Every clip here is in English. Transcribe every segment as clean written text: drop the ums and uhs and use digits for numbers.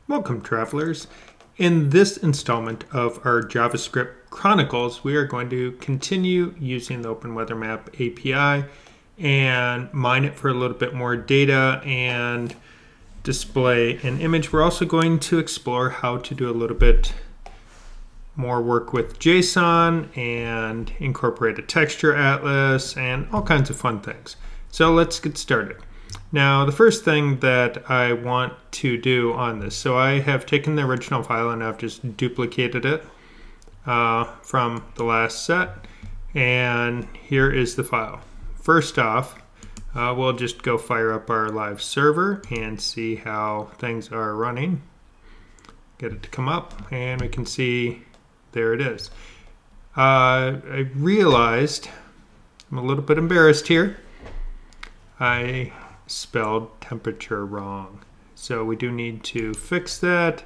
Welcome, travelers. In this installment of our JavaScript Chronicles, we are going to continue using the Openweathermap API and mine it for a little bit more data and display an image. We're also going to explore how to do a little bit more work with JSON and incorporate a texture atlas and all kinds of fun things. So let's get started. Now, the first thing that I want to do on this, so I have taken the original file and I've just duplicated it from the last set, and here is the file. First off, we'll just go fire up our live server and see how things are running. Get it to come up, and we can see there it is. I realized I'm a little bit embarrassed here. I spelled temperature wrong. So we do need to fix that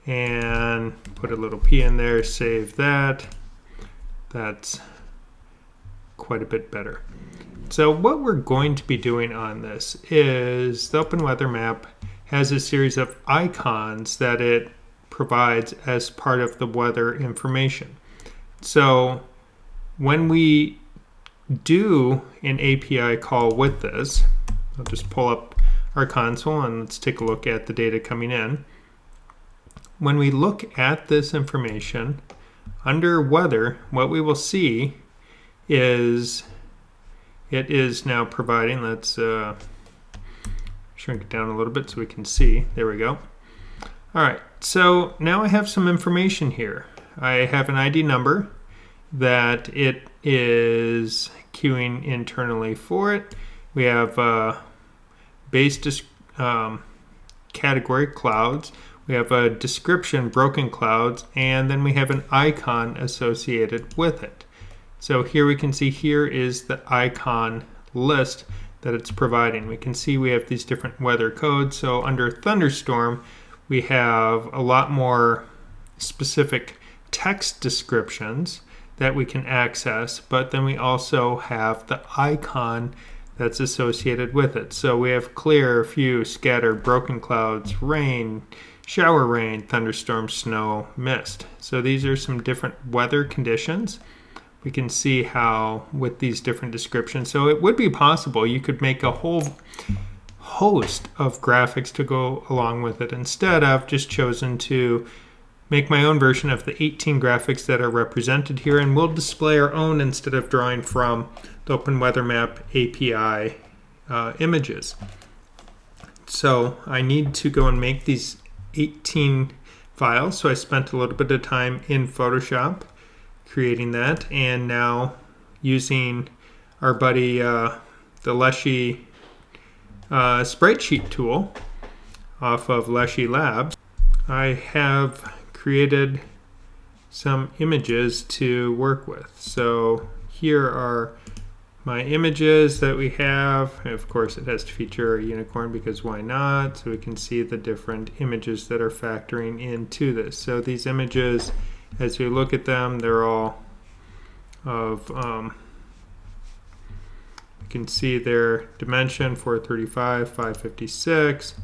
and put a little P in there, save that. That's quite a bit better. So what we're going to be doing on this is the Openweathermap has a series of icons that it provides as part of the weather information. So when we do an API call with this, I'll just pull up our console and let's take a look at the data coming in. When we look at this information under weather, what we will see is it is now providing, let's shrink it down a little bit so we can see. There we go. All right, so now I have some information here. I have an ID number that it is queuing internally for it. We have base category clouds. We have a description broken clouds, and then we have an icon associated with it. So here we can see here is the icon list that it's providing. We can see we have these different weather codes. So under thunderstorm, we have a lot more specific text descriptions that we can access, but then we also have the icon that's associated with it. So we have clear, few, scattered, broken clouds, rain, shower rain, thunderstorm, snow, mist. So these are some different weather conditions. We can see how with these different descriptions. So it would be possible you could make a whole host of graphics to go along with it. Instead, I've just chosen to make my own version of the 18 graphics that are represented here, and we'll display our own instead of drawing from the Openweathermap API images. So I need to go and make these 18 files. So I spent a little bit of time in Photoshop creating that, and now using our buddy the Lushy Sprite tool off of Lushy Labs, I have created some images to work with. So here are my images that we have. Of course, it has to feature a unicorn because why not? So we can see the different images that are factoring into this. So these images, as we look at them, they're all of, you can see their dimension 435, 556.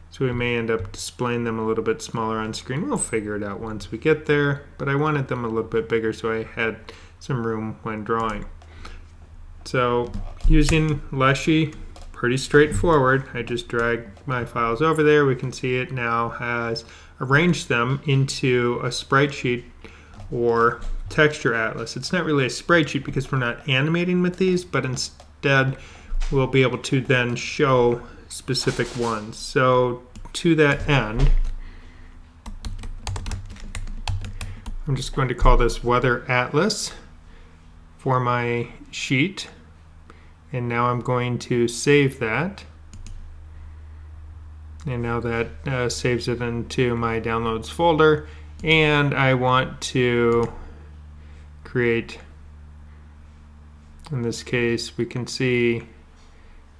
So we may end up displaying them a little bit smaller on screen. We'll figure it out once we get there, but I wanted them a little bit bigger so I had some room when drawing. So using Lushy, pretty straightforward. I just drag my files over there. We can see it now has arranged them into a sprite sheet or texture atlas. It's not really a sprite sheet because we're not animating with these, but instead we'll be able to then show specific ones. So to that end, I'm just going to call this Weather Atlas for my sheet. And now I'm going to save that. And now that saves it into my downloads folder. And I want to create, in this case, we can see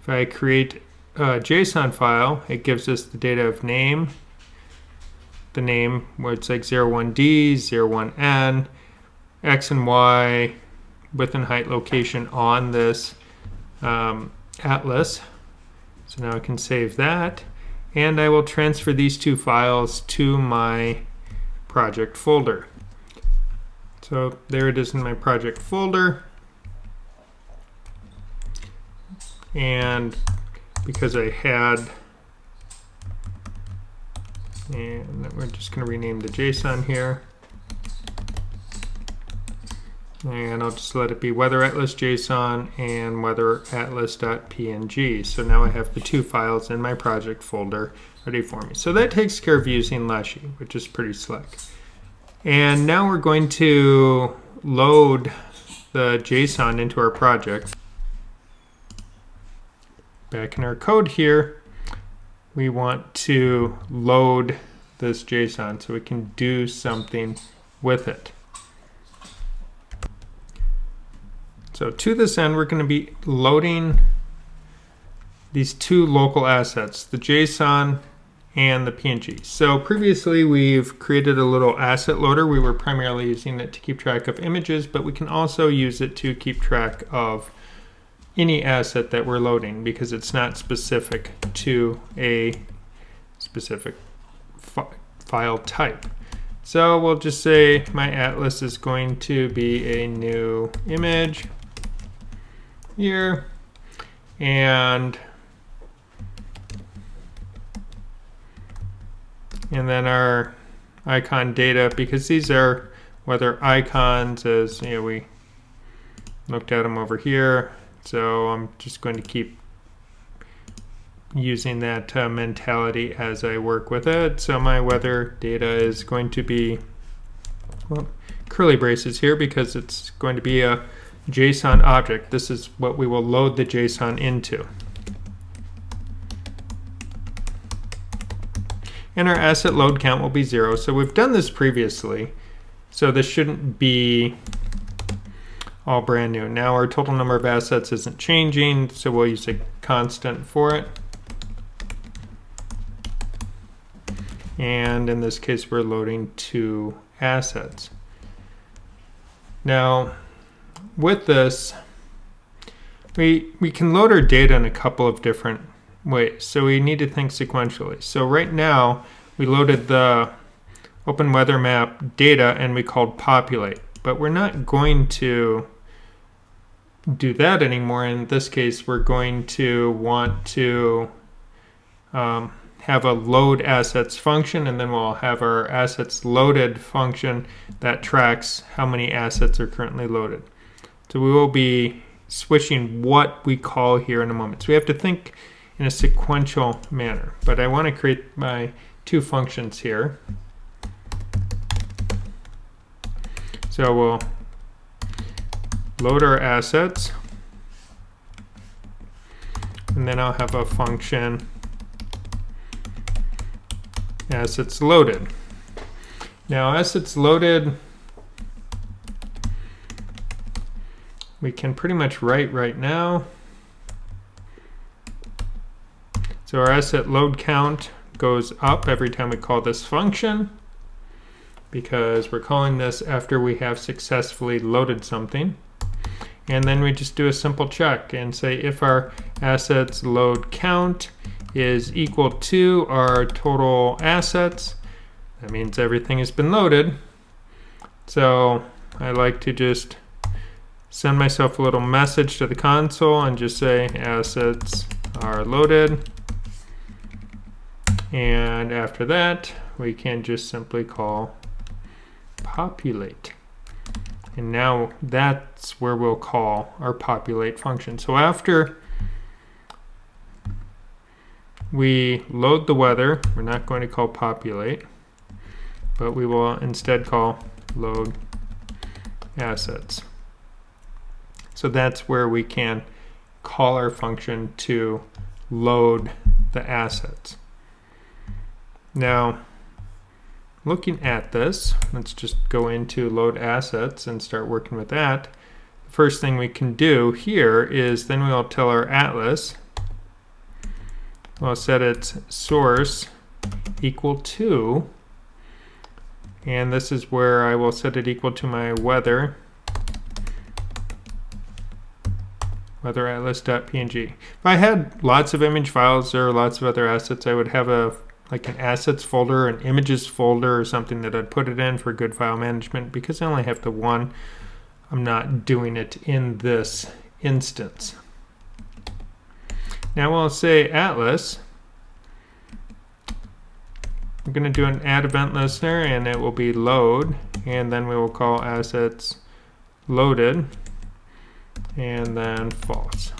if I create a JSON file, it gives us the data of name, the name where it's like 01D, 01N, X and Y, width and height location on this atlas. So now I can save that. and I will transfer these two files to my project folder. So there it is in my project folder. And because I had, and we're just going to rename the JSON here. And I'll just let it be weather atlas JSON and weather atlas.png. So now I have the two files in my project folder ready for me. So that takes care of using Lushy, which is pretty slick. And now we're going to load the JSON into our project. Back in our code here, we want to load this JSON so we can do something with it. So to this end, we're going to be loading these two local assets, the JSON and the PNG. So previously we've created a little asset loader. We were primarily using it to keep track of images, but we can also use it to keep track of any asset that we're loading because it's not specific to a specific file type. So we'll just say my atlas is going to be a new image here, and then our icon data, because these are weather icons, as you know, we looked at them over here. So I'm just going to keep using that mentality as I work with it. So my weather data is going to be, well, curly braces here because it's going to be a JSON object. This is what we will load the JSON into. And our asset load count will be 0. So we've done this previously. So this shouldn't be all brand new. Now our total number of assets isn't changing, so we'll use a constant for it. And in this case, we're loading 2 assets. Now, with this, we can load our data in a couple of different ways. So we need to think sequentially. So right now, we loaded the Openweathermap data and we called populate. But we're not going to do that anymore. In this case, we're going to want to have a load assets function, and then we'll have our assets loaded function that tracks how many assets are currently loaded. So we will be switching what we call here in a moment. So we have to think in a sequential manner. But I want to create my 2 functions here. So we'll load our assets, and then I'll have a function assets loaded. Now assets loaded, we can pretty much write right now. So our asset load count goes up every time we call this function because we're calling this after we have successfully loaded something. And then we just do a simple check and say if our assets load count is equal to our total assets, that means everything has been loaded. So I like to just send myself a little message to the console and just say assets are loaded. And after that, we can just simply call populate. And now that's where we'll call our populate function. So after we load the weather, we're not going to call populate, but we will instead call load assets. So that's where we can call our function to load the assets. Now, looking at this, let's just go into load assets and start working with that. The first thing we can do here is then we'll tell our atlas, we'll set its source equal to, and this is where I will set it equal to my weather weatheratlas.png. If I had lots of image files or lots of other assets, I would have like an assets folder, an images folder, or something that I'd put it in for good file management. Because I only have the one, I'm not doing it in this instance. Now I'll say Atlas. I'm going to do an add event listener, and it will be load, and then we will call assets loaded, and then false.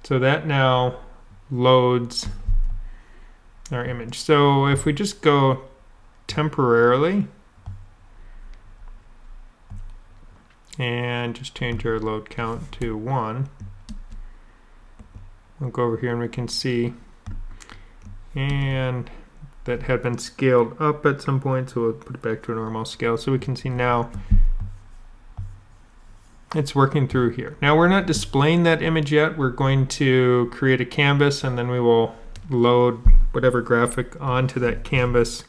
So that now loads our image. So if we just go temporarily and just change our load count to 1, we'll go over here and we can see, and that had been scaled up at some point, so we'll put it back to a normal scale. So we can see now it's working through here. Now we're not displaying that image yet. We're going to create a canvas, and then we will load whatever graphic onto that canvas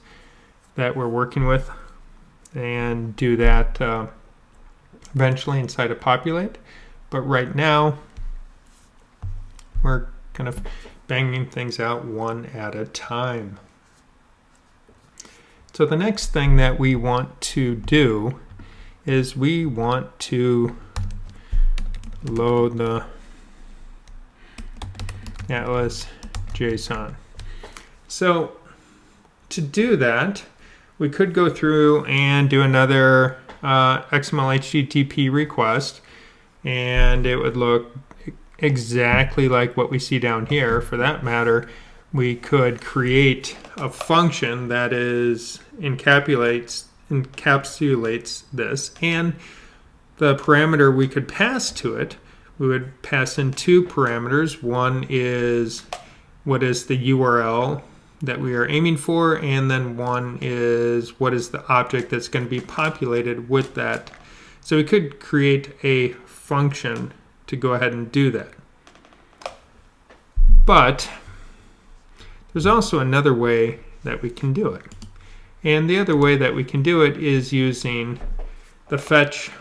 that we're working with, and do that eventually inside of Populate. But right now we're kind of banging things out one at a time. So the next thing that we want to do is we want to load the Atlas JSON. So to do that, we could go through and do another XML HTTP request, and it would look exactly like what we see down here. For that matter, we could create a function that encapsulates this, and the parameter we could pass to it, we would pass in two parameters. One is what is the URL that we are aiming for, and then one is what is the object that's going to be populated with that. So we could create a function to go ahead and do that. But there's also another way that we can do it. And the other way that we can do it is using the fetch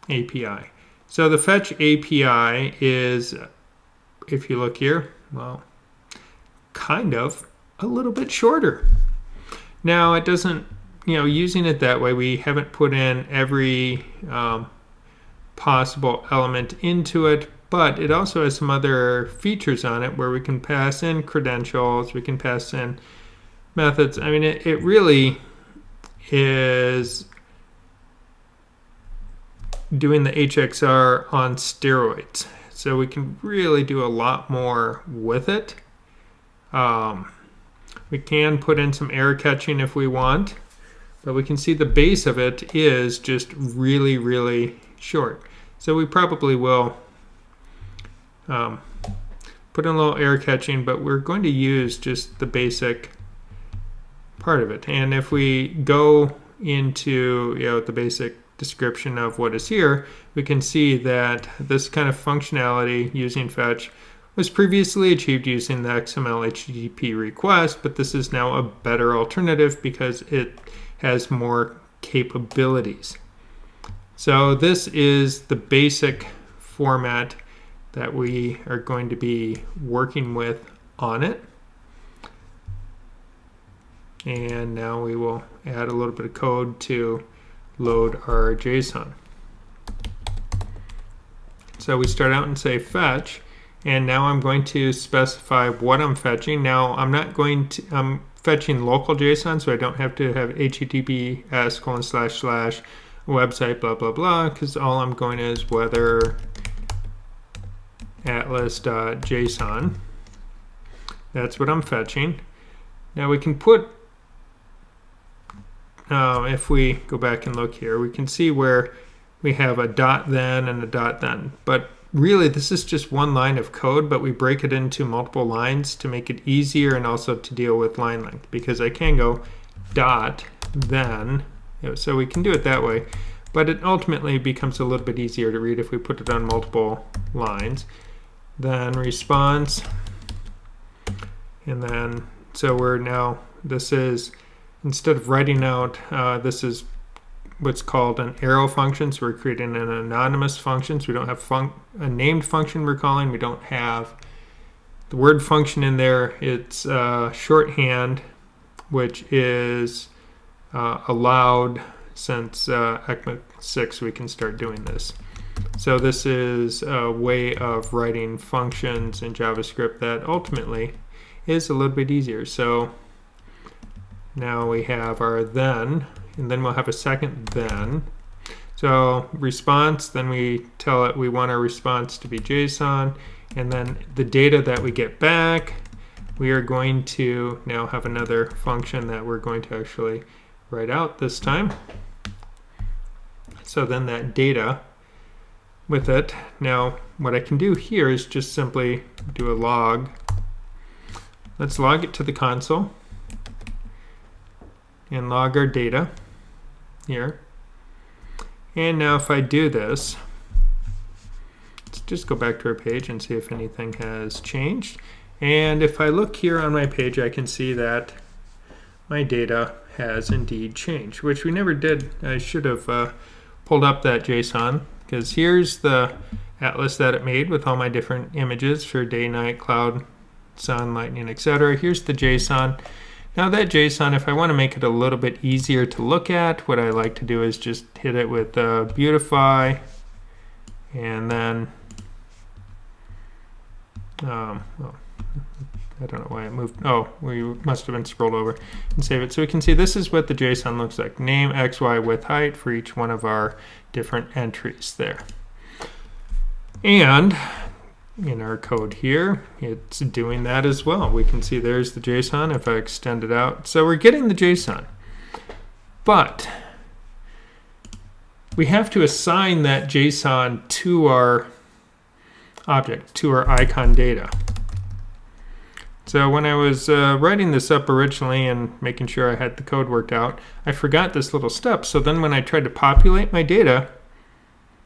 API. So the fetch API is, if you look here, well, kind of a little bit shorter. Now it doesn't, using it that way, we haven't put in every possible element into it, but it also has some other features on it where we can pass in credentials, we can pass in methods. I mean, it really is doing the HXR on steroids. So we can really do a lot more with it. We can put in some error catching if we want, but we can see the base of it is just really, really short. So we probably will put in a little error catching, but we're going to use just the basic part of it. And if we go into the basic description of what is here, we can see that this kind of functionality using fetch was previously achieved using the XML HTTP request, but this is now a better alternative because it has more capabilities. So this is the basic format that we are going to be working with on it. And now we will add a little bit of code to load our JSON. So we start out and say fetch, and now I'm going to specify what I'm fetching. Now I'm fetching local JSON, so I don't have to have https:// website blah blah blah, because all I'm going is weather atlas.json. That's what I'm fetching. Now we can put, if we go back and look here, we can see where we have a dot then and a dot then. But really this is just one line of code, but we break it into multiple lines to make it easier and also to deal with line length, because I can go dot then, so we can do it that way. But it ultimately becomes a little bit easier to read if we put it on multiple lines. Then response, and then so we're now, this is, instead of writing out, this is what's called an arrow function. So we're creating an anonymous function. So we don't have a named function we're calling. We don't have the word function in there. It's shorthand, which is allowed since ECMA 6 we can start doing this. So this is a way of writing functions in JavaScript that ultimately is a little bit easier. So now we have our then, and then we'll have a second then. So response, then we tell it we want our response to be JSON, and then the data that we get back, we are going to now have another function that we're going to actually write out this time. So then that data with it. Now what I can do here is just simply do a log. Let's log it to the console and log our data here. And now if I do this, let's just go back to our page and see if anything has changed. And if I look here on my page, I can see that my data has indeed changed, which we never did. I should have pulled up that JSON, because here's the atlas that it made with all my different images for day, night, cloud, sun, lightning, etc. Here's the JSON. Now that JSON, if I want to make it a little bit easier to look at, what I like to do is just hit it with beautify, and then well, I don't know why it moved. Oh, we must have been scrolled over, and save it. So we can see this is what the JSON looks like. Name, X, Y, width, height for each one of our different entries there. And in our code here, it's doing that as well. We can see there's the JSON if I extend it out. So we're getting the JSON. But we have to assign that JSON to our object, to our icon data. So when I was writing this up originally and making sure I had the code worked out, I forgot this little step. So then when I tried to populate my data,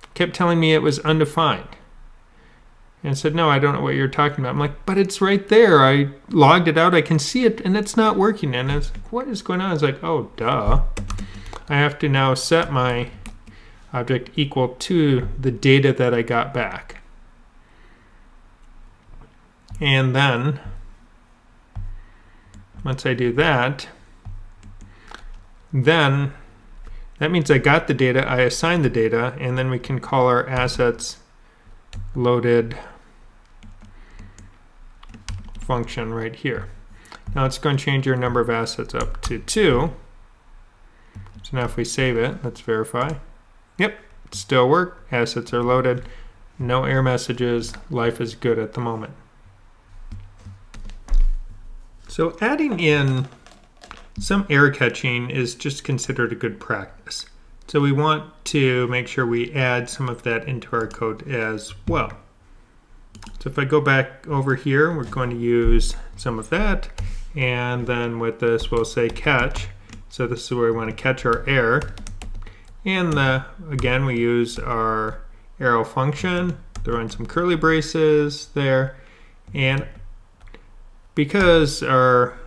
it kept telling me it was undefined. And it said, no, I don't know what you're talking about. I'm like, but it's right there. I logged it out. I can see it, and it's not working. And it's like, what is going on? It's like, oh, duh. I have to now set my object equal to the data that I got back. And then once I do that, then that means I got the data, I assigned the data, and then we can call our assets loaded function right here. Now it's going to change your number of assets up to 2. So now if we save it, let's verify. Yep, it still works. Assets are loaded. No error messages. Life is good at the moment. So adding in some error catching is just considered a good practice. So we want to make sure we add some of that into our code as well. So if I go back over here, we're going to use some of that. And then with this, we'll say catch. So this is where we want to catch our error. And again, we use our arrow function, throw in some curly braces there. And because our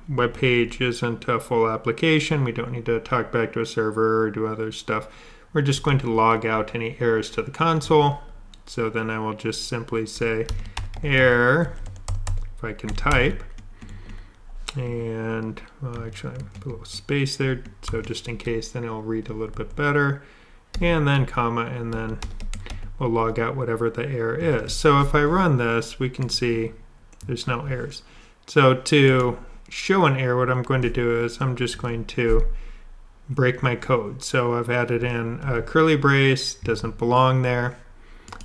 web page isn't a full application, we don't need to talk back to a server or do other stuff. We're just going to log out any errors to the console. So then I will just simply say error, if I can type, and well, actually I put a little space there, so just in case, then it'll read a little bit better, and then comma, and then we'll log out whatever the error is. So if I run this, we can see there's no errors. So to show an error, what I'm going to do is I'm just going to break my code. So I've added in a curly brace, doesn't belong there.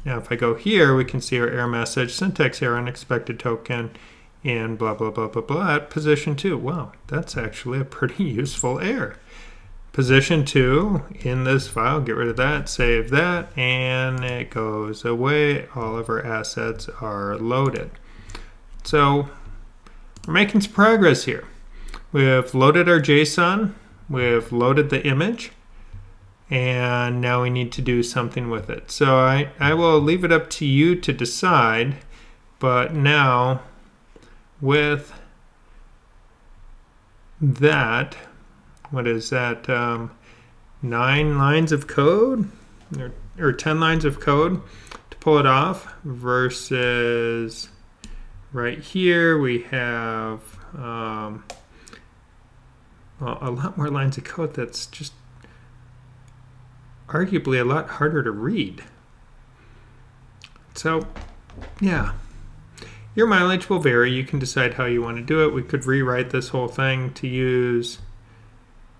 Now if I go here, we can see our error message, syntax error, unexpected token, and blah, blah, blah, blah, blah, at position 2. Wow, that's actually a pretty useful error. Position 2 in this file, get rid of that, save that, and it goes away. All of our assets are loaded. So we're making some progress here. We've loaded our JSON, we've loaded the image, and now we need to do something with it. So I will leave it up to you to decide, but now with that, what is that? 9 lines of code or 10 lines of code to pull it off, versus right here we have a lot more lines of code that's just arguably a lot harder to read. So yeah, your mileage will vary. You can decide how you want to do it. We could rewrite this whole thing to use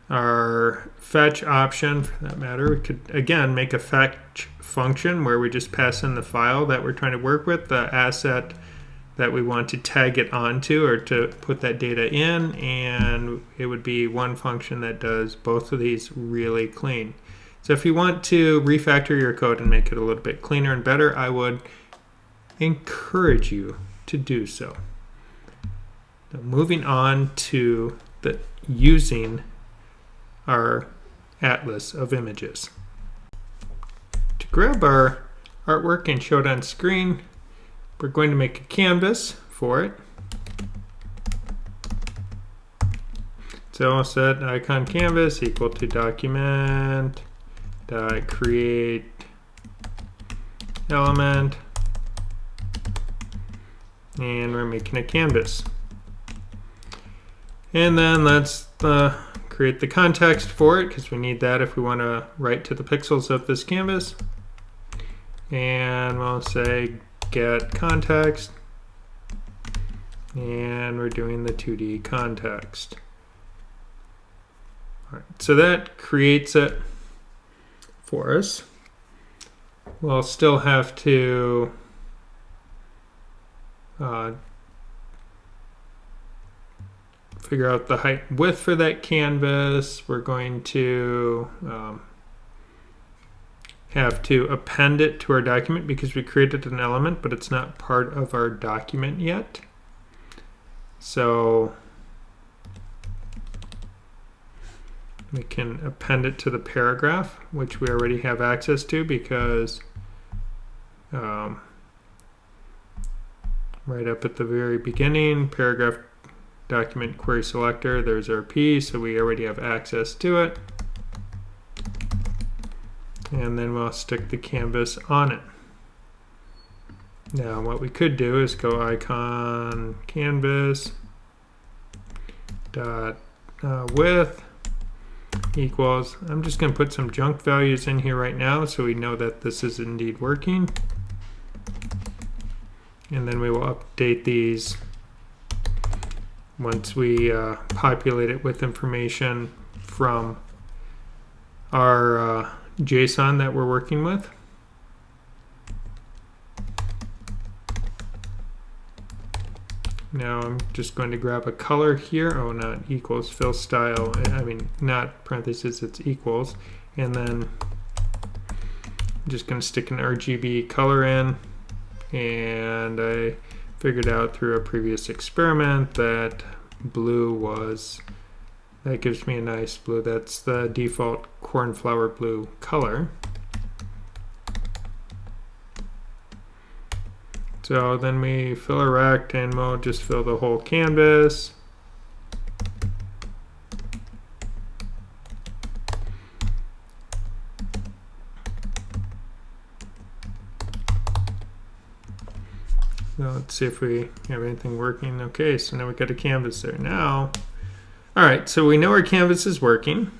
our fetch option, for that matter. We could again make a fetch function where we just pass in the file that we're trying to work with, the asset that we want to tag it onto or to put that data in, and it would be one function that does both of these really clean. So if you want to refactor your code and make it a little bit cleaner and better, I would encourage you to do so. Now, moving on to using our atlas of images. To grab our artwork and show it on screen, we're going to make a canvas for it. So I'll set icon canvas equal to document dot create element, and we're making a canvas. And then let's create the context for it, because we need that if we want to write to the pixels of this canvas. And we'll say get context, and we're doing the 2D context. All right, so that creates it for us. We'll still have to figure out the height and width for that canvas. We're going to have to append it to our document because we created an element, but it's not part of our document yet. So we can append it to the paragraph, which we already have access to because right up at the very beginning, paragraph document query selector, there's our P, so we already have access to it. And then we'll stick the canvas on it. Now what we could do is go icon canvas dot width equals, I'm just going to put some junk values in here right now so we know that this is indeed working. And then we will update these once we populate it with information from our JSON that we're working with. Now I'm just going to grab a color here. Oh, not equals, fill style. I mean, not parentheses, it's equals. And then I'm just going to stick an RGB color in. And I figured out through a previous experiment that blue was, that gives me a nice blue. That's the default cornflower blue color. So then we fill a rect and we'll just fill the whole canvas. So let's see if we have anything working. Okay, so now we've got a canvas there. Now, all right, so we know our canvas is working.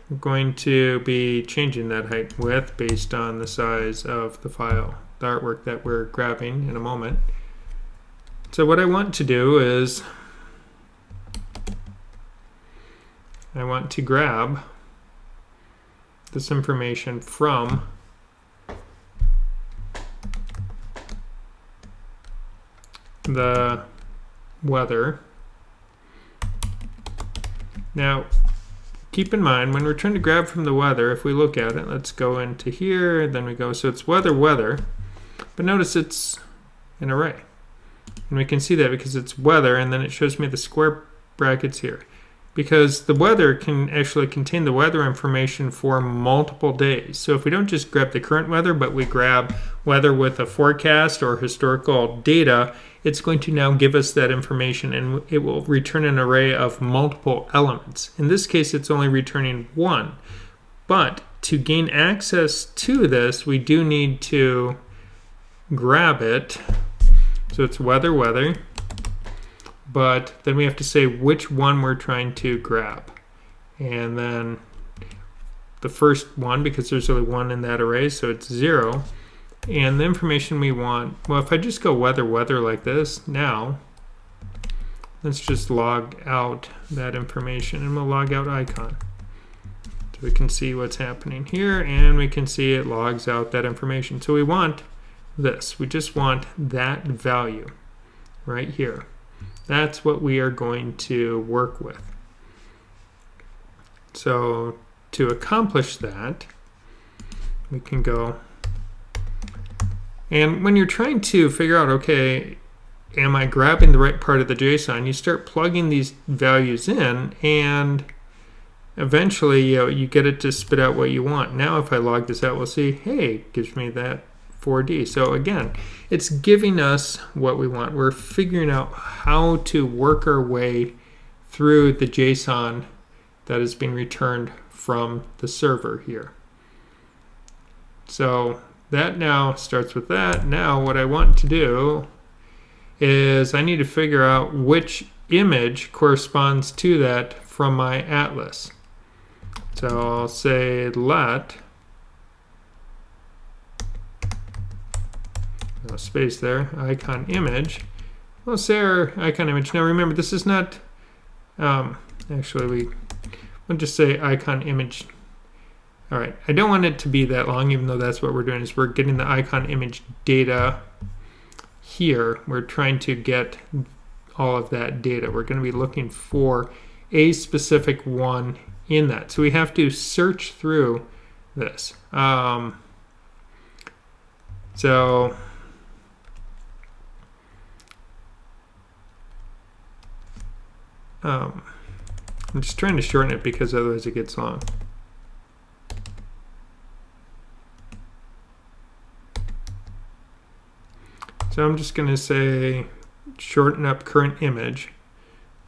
We're going to be changing that height and width based on the size of the file, the artwork that we're grabbing in a moment. So what I want to do is I want to grab this information from the weather. Now, keep in mind when we're trying to grab from the weather, if we look at it, let's go into here, then we go, so it's weather, but notice it's an array. And we can see that because it's weather, and then it shows me the square brackets here. Because the weather can actually contain the weather information for multiple days. So if we don't just grab the current weather, but we grab weather with a forecast or historical data, it's going to now give us that information, and it will return an array of multiple elements. In this case, it's only returning one. But to gain access to this, we do need to grab it. So it's weather, weather. But then we have to say which one we're trying to grab. And then the first one, because there's only one in that array, so it's 0. And the information we want, well, if I just go weather, weather like this, now, let's just log out that information, and we'll log out icon. So we can see what's happening here, and we can see it logs out that information. So we want this. We just want that value right here. That's what we are going to work with. So to accomplish that, we can go, and when you're trying to figure out, okay, am I grabbing the right part of the JSON, you start plugging these values in, and eventually you get it to spit out what you want. Now if I log this out, we'll see, hey, it gives me that 4D. So again, it's giving us what we want. We're figuring out how to work our way through the JSON that is being returned from the server here. So that now starts with that. Now what I want to do is I need to figure out which image corresponds to that from my atlas. So I'll say let, no space there, icon image. We'll say our icon image. Now remember, this is not, actually we'll just say icon image. All right, I don't want it to be that long, even though that's what we're doing, is we're getting the icon image data here. We're trying to get all of that data. We're going to be looking for a specific one in that. So we have to search through this. I'm just trying to shorten it because otherwise it gets long. So I'm just going to say shorten up current image.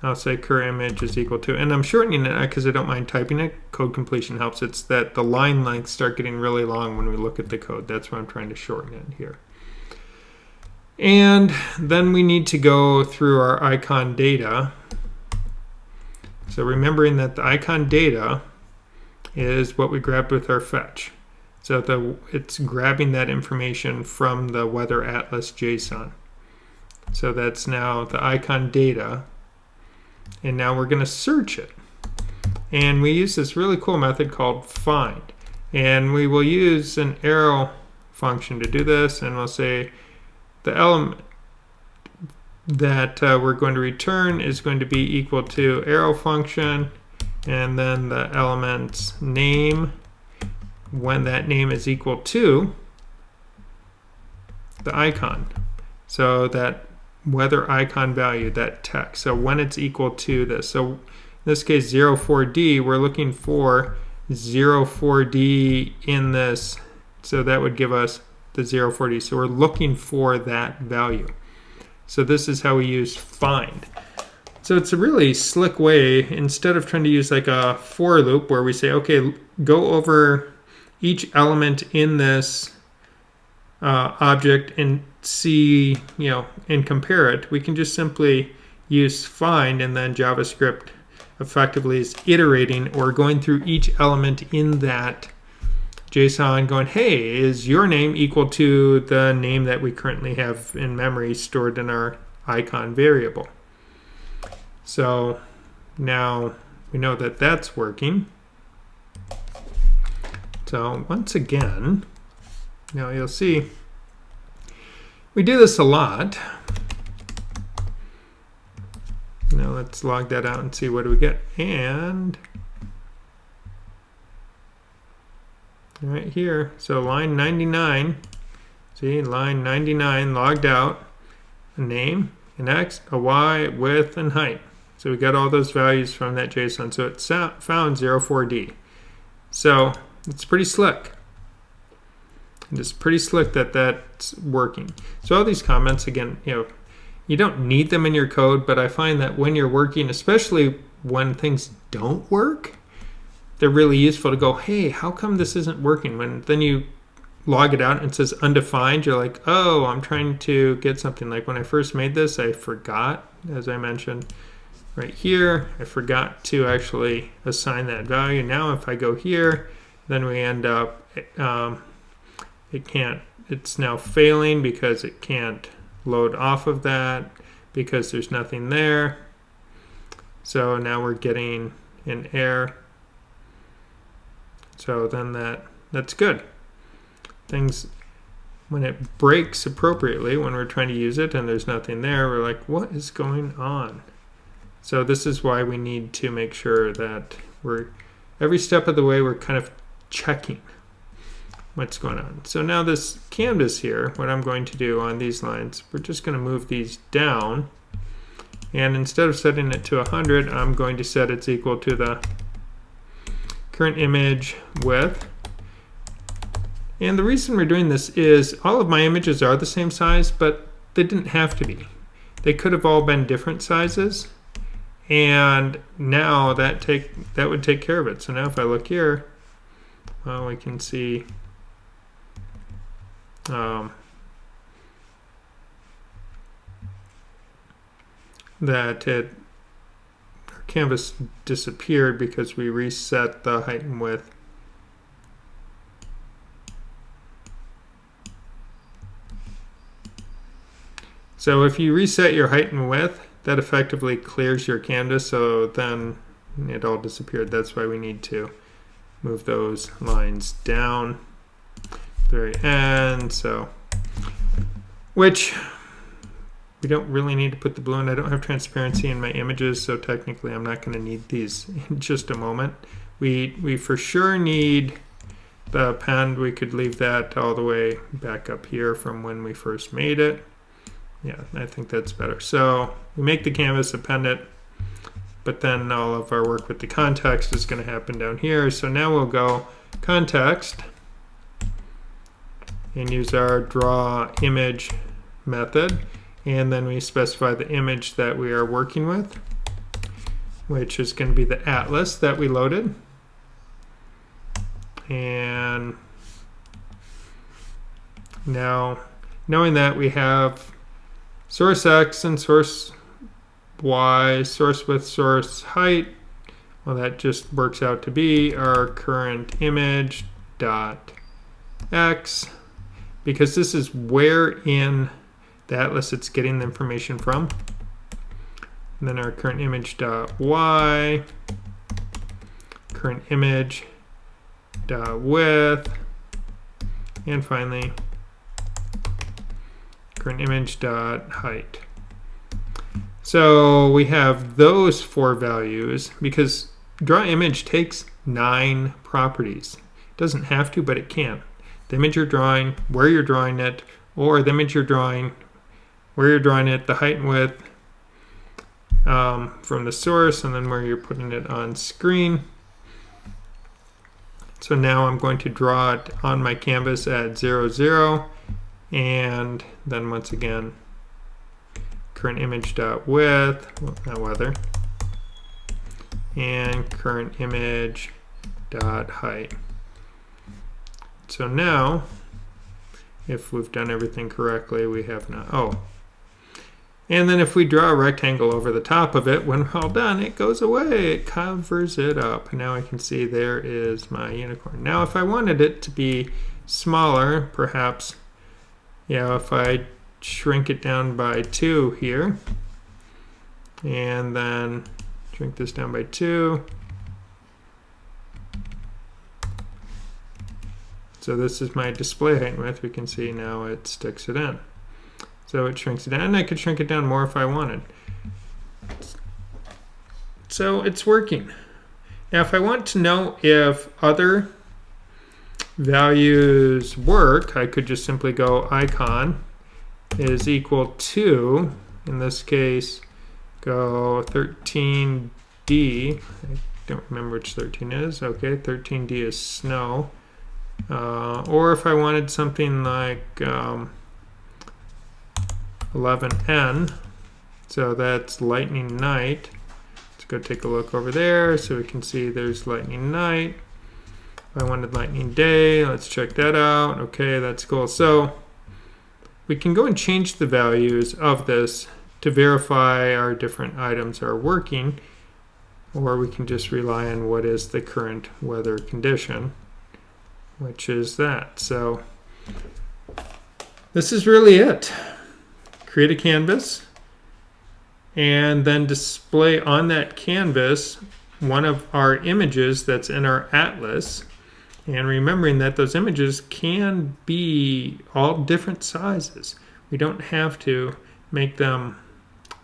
I'll say current image is equal to, and I'm shortening it because I don't mind typing it. Code completion helps. It's that the line lengths start getting really long when we look at the code. That's why I'm trying to shorten it here. And then we need to go through our icon data. So remembering that the icon data is what we grabbed with our fetch. So it's grabbing that information from the weather atlas JSON. So that's now the icon data. And now we're going to search it. And we use this really cool method called find. And we will use an arrow function to do this. And we'll say the element that we're going to return is going to be equal to arrow function, and then the element's name when that name is equal to the icon. So that weather icon value, that text. So when it's equal to this. So in this case, 04D, we're looking for 04D in this. So that would give us the 04D. So we're looking for that value. So this is how we use find. So it's a really slick way, instead of trying to use like a for loop where we say, okay, go over each element in this object and see, and compare it. We can just simply use find, and then JavaScript effectively is iterating or going through each element in that JSON going, hey, is your name equal to the name that we currently have in memory stored in our icon variable? So now we know that that's working. So once again, now you'll see we do this a lot. Now let's log that out and see what do we get. And right here, so line 99, see, line 99 logged out, a name, an X, a Y, width, and height. So we got all those values from that JSON. So it found 04D. So it's pretty slick. It's pretty slick that that's working. So all these comments, again, You don't need them in your code, but I find that when you're working, especially when things don't work, they're really useful to go, hey, how come this isn't working? When then you log it out and it says undefined, you're like, oh, I'm trying to get something. Like when I first made this, I forgot, as I mentioned right here, I forgot to actually assign that value. Now if I go here, then we end up, it's now failing because it can't load off of that because there's nothing there. So now we're getting an error. So then that's good. Things, when it breaks appropriately, when we're trying to use it and there's nothing there, we're like, what is going on? So this is why we need to make sure that every step of the way, we're kind of checking what's going on. So now this canvas here, what I'm going to do on these lines, we're just going to move these down. And instead of setting it to 100, I'm going to set it's equal to the current image width. And the reason we're doing this is all of my images are the same size, but they didn't have to be. They could have all been different sizes. And now that would take care of it. So now if I look here, well, we can see that our canvas disappeared because we reset the height and width. So if you reset your height and width, that effectively clears your canvas, so then it all disappeared. That's why we need to move those lines down to the very end. So, which we don't really need to put the blue in. I don't have transparency in my images, so technically I'm not going to need these in just a moment. We for sure need the append. We could leave that all the way back up here from when we first made it. Yeah, I think that's better. So we make the canvas, append it, but then all of our work with the context is going to happen down here. So now we'll go context and use our draw image method. And then we specify the image that we are working with, which is going to be the atlas that we loaded. And now, knowing that we have source X and source Y, source width, source height, well, that just works out to be our current image dot X, because this is where in the atlas it's getting the information from. And then our current image dot Y, current image dot width, and finally current image dot height. So we have those 4 values because draw image takes 9 properties. It doesn't have to, but it can. The image you're drawing, where you're drawing it, or the image you're drawing, where you're drawing it, the height and width from the source, and then where you're putting it on screen. So now I'm going to draw it on my canvas at 0, 0. And then once again, current image dot width, well, not weather, and current image dot height. So now, if we've done everything correctly, we have not. Oh, and then if we draw a rectangle over the top of it, when we're all done, it goes away. It covers it up. Now I can see there is my unicorn. Now, if I wanted it to be smaller, perhaps. Yeah, if I shrink it down by 2 here, and then shrink this down by 2. So this is my display height and width. We can see now it sticks it in. So it shrinks it down, and I could shrink it down more if I wanted. So it's working. Now if I want to know if other values work, I could just simply go icon is equal to, in this case, go 13D. I don't remember which 13 is. Okay, 13D is snow. Or if I wanted something like 11N, So that's lightning night. Let's go take a look over there so we can see there's lightning night. If I wanted lightning day, let's check that out. Okay, that's cool. So we can go and change the values of this to verify our different items are working, or we can just rely on what is the current weather condition, which is that. So this is really it. Create a canvas and then display on that canvas one of our images that's in our atlas. And remembering that those images can be all different sizes. We don't have to make them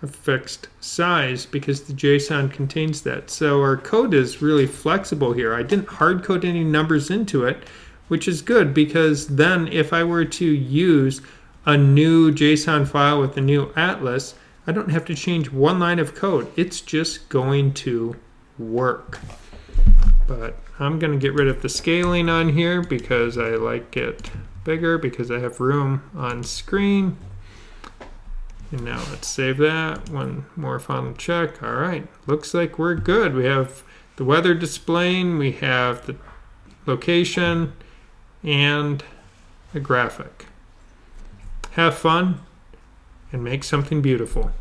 a fixed size because the JSON contains that. So our code is really flexible here. I didn't hard code any numbers into it, which is good because then if I were to use a new JSON file with a new atlas, I don't have to change one line of code. It's just going to work. But I'm going to get rid of the scaling on here because I like it bigger because I have room on screen. And now let's save that. One more final check. All right, looks like we're good. We have the weather displaying, we have the location, and a graphic. Have fun and make something beautiful.